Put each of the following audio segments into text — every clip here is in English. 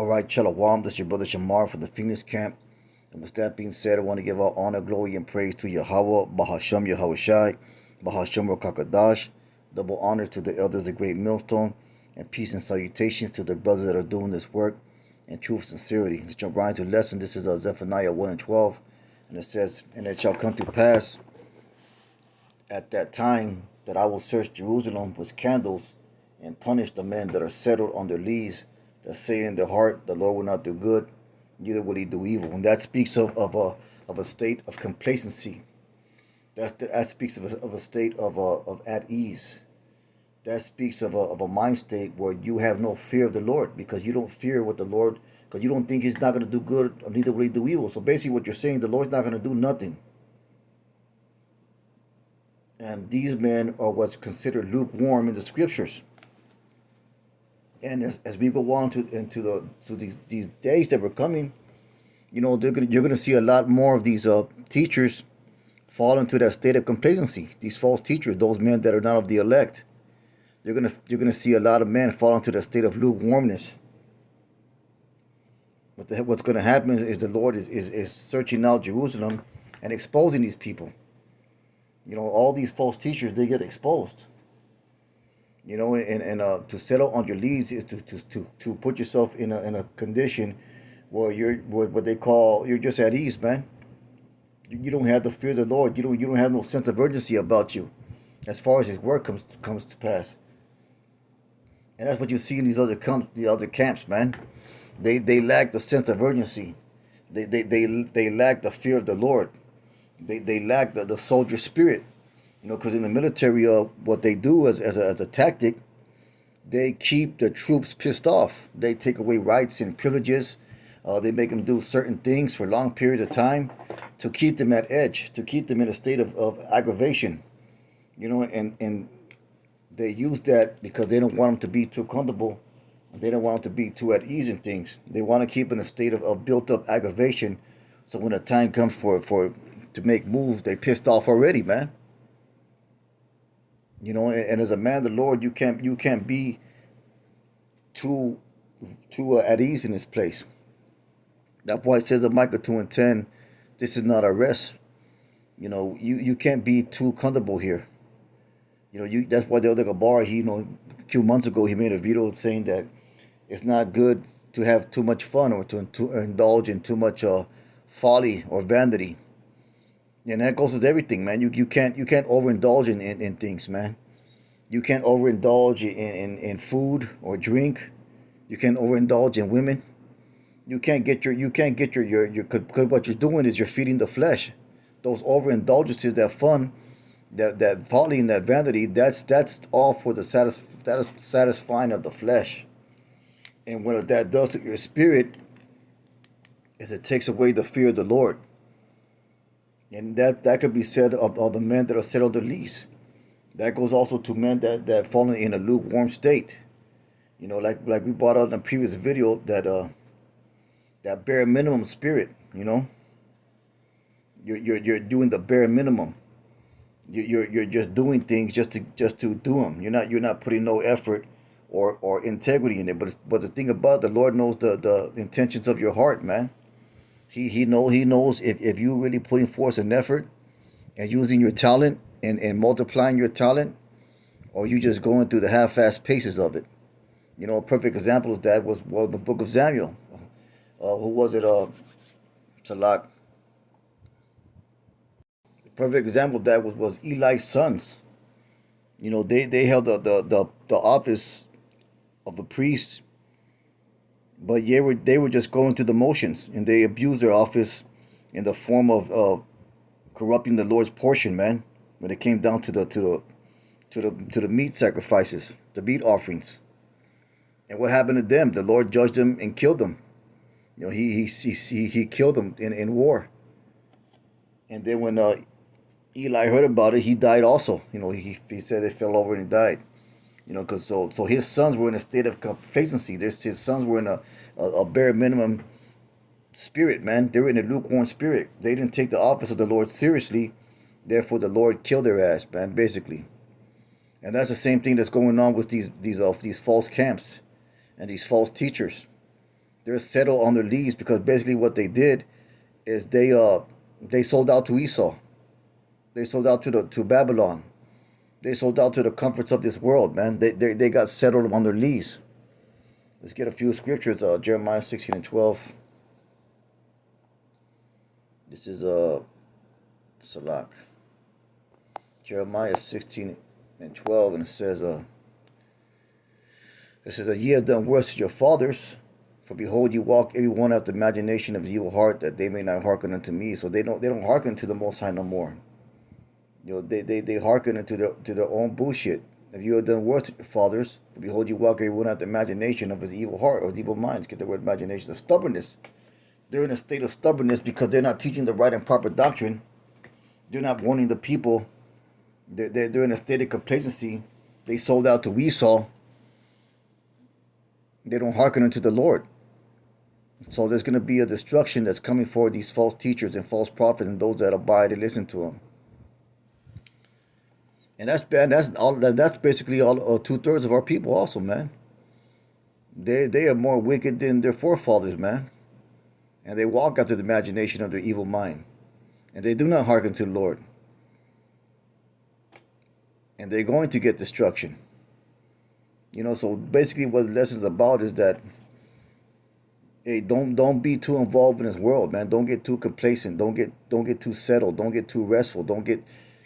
All right, Shalom. This is your brother Shamar from the Phoenix Camp. And with that being said, I want to give all honor, glory, and praise to Yahweh, Bahasham Yahweh Shai, Bahasham Rakakadash. Double honor to the elders of Great Millstone, and peace and salutations to the brothers that are doing this work in truth and sincerity. Let's jump right into the lesson. This is Zephaniah 1 and 12. And it says, "And it shall come to pass at that time that I will search Jerusalem with candles and punish the men that are settled on their lees, that say in their heart, the Lord will not do good, neither will he do evil." And that speaks of a state of complacency. That speaks of a state of at ease. That speaks of a mind state where you have no fear of the Lord, because you don't fear what the Lord, because you don't think he's not going to do good, or neither will he do evil. So basically what you're saying, the Lord's not going to do nothing. And these men are what's considered lukewarm in the scriptures. And as we go on into these days that were coming, you're gonna see a lot more of these teachers fall into that state of complacency. These false teachers, those men that are not of the elect, you're gonna see a lot of men fall into that state of lukewarmness. What's gonna happen is the Lord is searching out Jerusalem and exposing these people. All these false teachers, they get exposed. And to settle on your leads is to put yourself in a condition where you're what they call, you're just at ease, man. You don't have the fear of the Lord. You don't have no sense of urgency about you, as far as His word comes to pass. And that's what you see in the other camps, man. They lack the sense of urgency. They lack the fear of the Lord. They lack the soldier spirit. Because in the military, what they do as a tactic, they keep the troops pissed off. They take away rights and privileges. They make them do certain things for long periods of time to keep them at edge, to keep them in a state of aggravation. And they use that because they don't want them to be too comfortable. They don't want them to be too at ease in things. They want to keep in a state of built-up aggravation. So when the time comes for to make moves, they pissed off already, man. And as a man of the Lord, you can't be too at ease in this place. That's why it says in Micah 2 and 10, this is not a rest. You can't be too comfortable here. That's why the other Gabar, a few months ago, he made a video saying that it's not good to have too much fun, or to indulge in too much folly or vanity. And that goes with everything, man. You can't overindulge in things, man. You can't overindulge in food or drink. You can't overindulge in women. You can't get your because what you're doing is you're feeding the flesh. Those overindulgences, that fun, that folly and that vanity, that's all for the satisfying of the flesh. And what that does to your spirit is it takes away the fear of the Lord. And that could be said of the men that are set on the lease. That goes also to men that fall in a lukewarm state. Like we brought out in the previous video, that bare minimum spirit. You're doing the bare minimum. You're just doing things just to do them. You're not putting no effort or integrity in it. But the thing about the Lord knows the intentions of your heart, man. He knows if you really putting forth an effort and using your talent and multiplying your talent, or you just going through the half-assed paces of it. A perfect example of that was the book of Samuel. Who was it? Salak. The perfect example of that was Eli's sons. They held the office of the priest, but they were just going through the motions, and they abused their office in the form of corrupting the Lord's portion, man. When it came down to the meat sacrifices, the meat offerings, and what happened to them? The Lord judged them and killed them. He killed them in war. And then when Eli heard about it, he died also. He said they fell over and he died. Because so his sons were in a state of complacency. His sons were in a bare minimum spirit, man. They were in a lukewarm spirit. They didn't take the office of the Lord seriously. Therefore, the Lord killed their ass, man, basically. And that's the same thing that's going on with these false camps and these false teachers. They're settled on their leaves because basically what they did is they sold out to Esau. They sold out to Babylon. They sold out to the comforts of this world, man. They got settled on their leaves. Let's get a few scriptures. Jeremiah 16 and 12. This is Salak. Jeremiah 16 and 12, and it says, ye have done worse to your fathers, for behold, you walk every one after the imagination of his evil heart, that they may not hearken unto me. So they don't hearken to the Most High no more. You know, they hearken into their own bullshit. If you have done worse to your fathers, for behold, you walk every one after the imagination of his evil heart or his evil minds. Get the word imagination. The stubbornness. They're in a state of stubbornness because they're not teaching the right and proper doctrine. They're not warning the people. They're in a state of complacency. They sold out to Esau. They don't hearken unto the Lord. So there's going to be a destruction that's coming for these false teachers and false prophets and those that abide and listen to them. And that's bad. That's basically all 2/3 of our people, also, man. They are more wicked than their forefathers, man. And they walk after the imagination of their evil mind, and they do not hearken to the Lord. And they're going to get destruction. You know, so basically, what the lesson's about is that, hey, don't be too involved in this world, man. Don't get too complacent. Don't get too settled. Don't get too restful.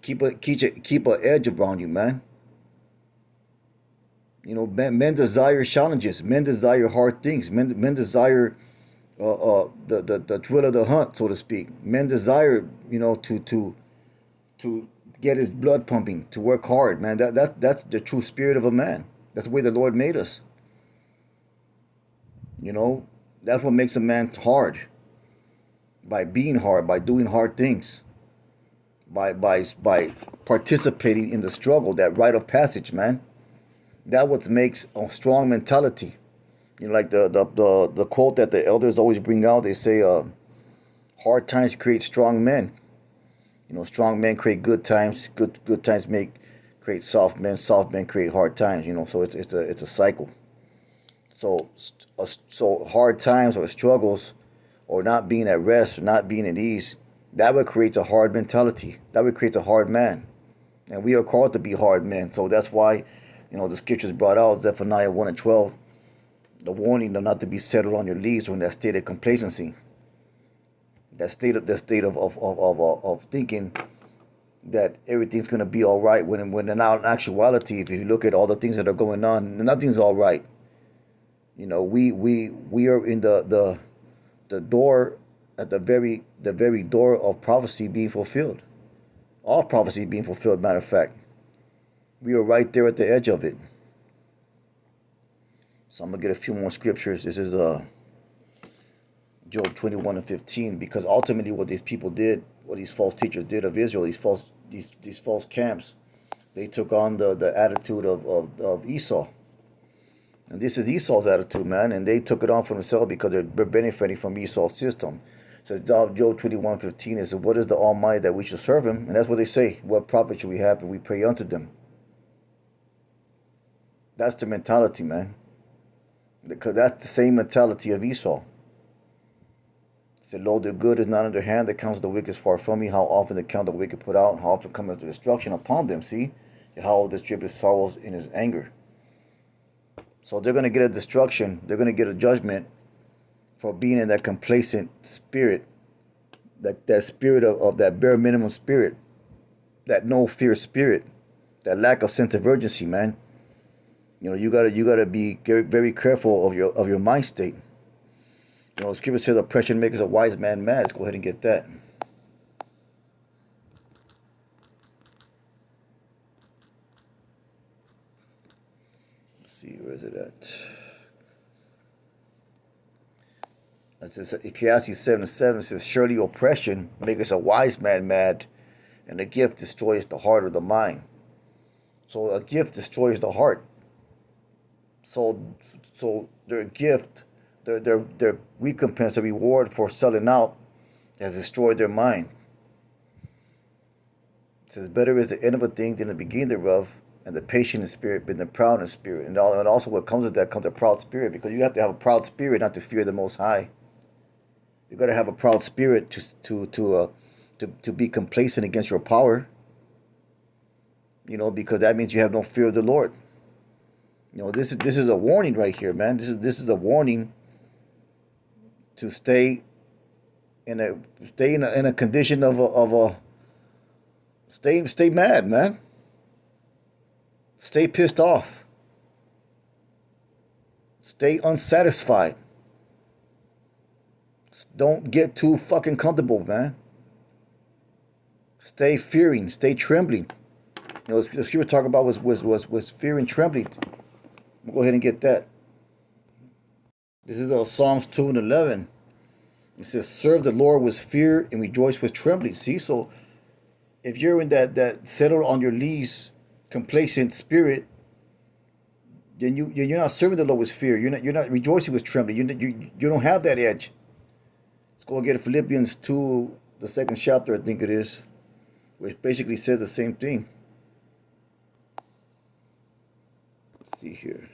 Keep an edge around you, man. You know, men desire challenges. Men desire hard things. Men desire the thrill of the hunt, so to speak. Men desire, you know, to get his blood pumping, to work hard, man. That's the true spirit of a man. That's the way the Lord made us. You know, that's what makes a man hard. By being hard, by doing hard things. By participating in the struggle, that rite of passage, man. That what makes a strong mentality. You know, like the quote that the elders always bring out. They say, "Hard times create strong men." You know, strong men create good times. Good times create soft men. Soft men create hard times. You know, so it's a cycle. So hard times or struggles, or not being at rest, or not being at ease, that would create a hard mentality. That would create a hard man. And we are called to be hard men. So that's why, you know, the scriptures brought out, Zephaniah 1 and 12, the warning of not to be settled on your leaves or in that state of complacency. That state of thinking that everything's going to be all right, when in actuality, if you look at all the things that are going on, nothing's all right. You know, we are in the door, at the very door of prophecy being fulfilled. All prophecy being fulfilled, matter of fact. We are right there at the edge of it. So I'm going to get a few more scriptures. This is Job 21 and 15. Because ultimately what these people did, what these false teachers did of Israel, these false camps, they took on the attitude of Esau. And this is Esau's attitude, man. And they took it on for themselves because they're benefiting from Esau's system. So Job 21:15 is, what is the Almighty that we should serve him? And that's what they say. What profit should we have if we pray unto them? That's the mentality, man. Because that's the same mentality of Esau. He said, lo, the good is not in their hand, the counsel of the wicked is far from me. How often the counsel of the wicked put out, how often cometh the destruction upon them. See? How distributes sorrows in his anger. So they're going to get a destruction. They're going to get a judgment for being in that complacent spirit, that spirit of that bare minimum spirit, that no fear spirit, that lack of sense of urgency, man. You know, you gotta be very careful of your mind state. You know, Scripture says oppression makes a wise man mad. Let's go ahead and get that. Let's see, where is it at? It says Ecclesiastes 7:7 says, surely oppression makes a wise man mad, and a gift destroys the heart of the mind. So a gift destroys the heart. So their gift, their recompense, the reward for selling out, has destroyed their mind. It says, better is the end of a thing than the beginning thereof, and the patient in spirit, but the proud in spirit. And also what comes with that comes a proud spirit, because you have to have a proud spirit not to fear the Most High. You got to have a proud spirit to be complacent against your power. Because that means you have no fear of the Lord. This is a warning right here, man. This is a warning to stay in a condition of a stay mad, man. Stay pissed off. Stay unsatisfied. Don't get too fucking comfortable, man. Stay fearing. Stay trembling. The scripture talk about was fear and trembling. We'll go ahead and get that. This is Psalms 2 and 11. It says, serve the Lord with fear and rejoice with trembling. See, so if you're in that settle on your knees, complacent spirit, then you're not serving the Lord with fear. You're not rejoicing with trembling. You don't have that edge. Let's go and get Philippians 2, the second chapter, I think it is, which basically says the same thing. Let's see here.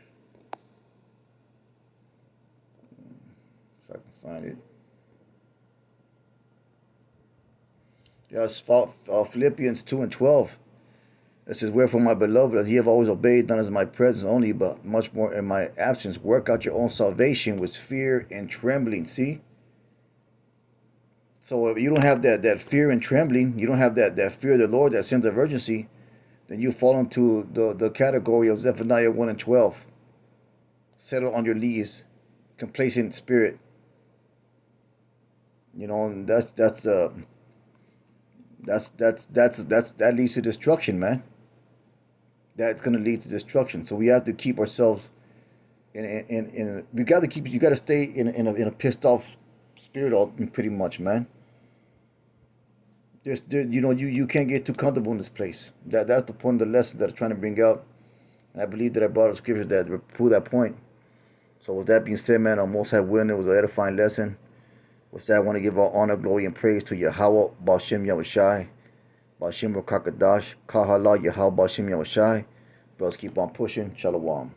If I can find it. Yes, Philippians 2 and 12. It says, wherefore, my beloved, as ye have always obeyed, not as my presence only, but much more in my absence, work out your own salvation with fear and trembling. See? So if you don't have that fear and trembling, you don't have that fear of the Lord, that sense of urgency, then you fall into the category of Zephaniah 1 and 12. Settle on your knees, complacent spirit. And that leads to destruction, man. That's gonna lead to destruction. So we have to keep ourselves you got to stay in a pissed off spirit, pretty much, man. You can't get too comfortable in this place. That's the point of the lesson that I'm trying to bring out. And I believe that I brought a scripture that prove that point. So with that being said, man, I'm most willing. It was an edifying lesson. With that, I want to give all honor, glory, and praise to Yahweh, Ba'ashem Yahushai, Ba'ashem Rakakadash, Kahala Yahweh, Ba'ashem Yahushai. Brothers, keep on pushing. Shalom.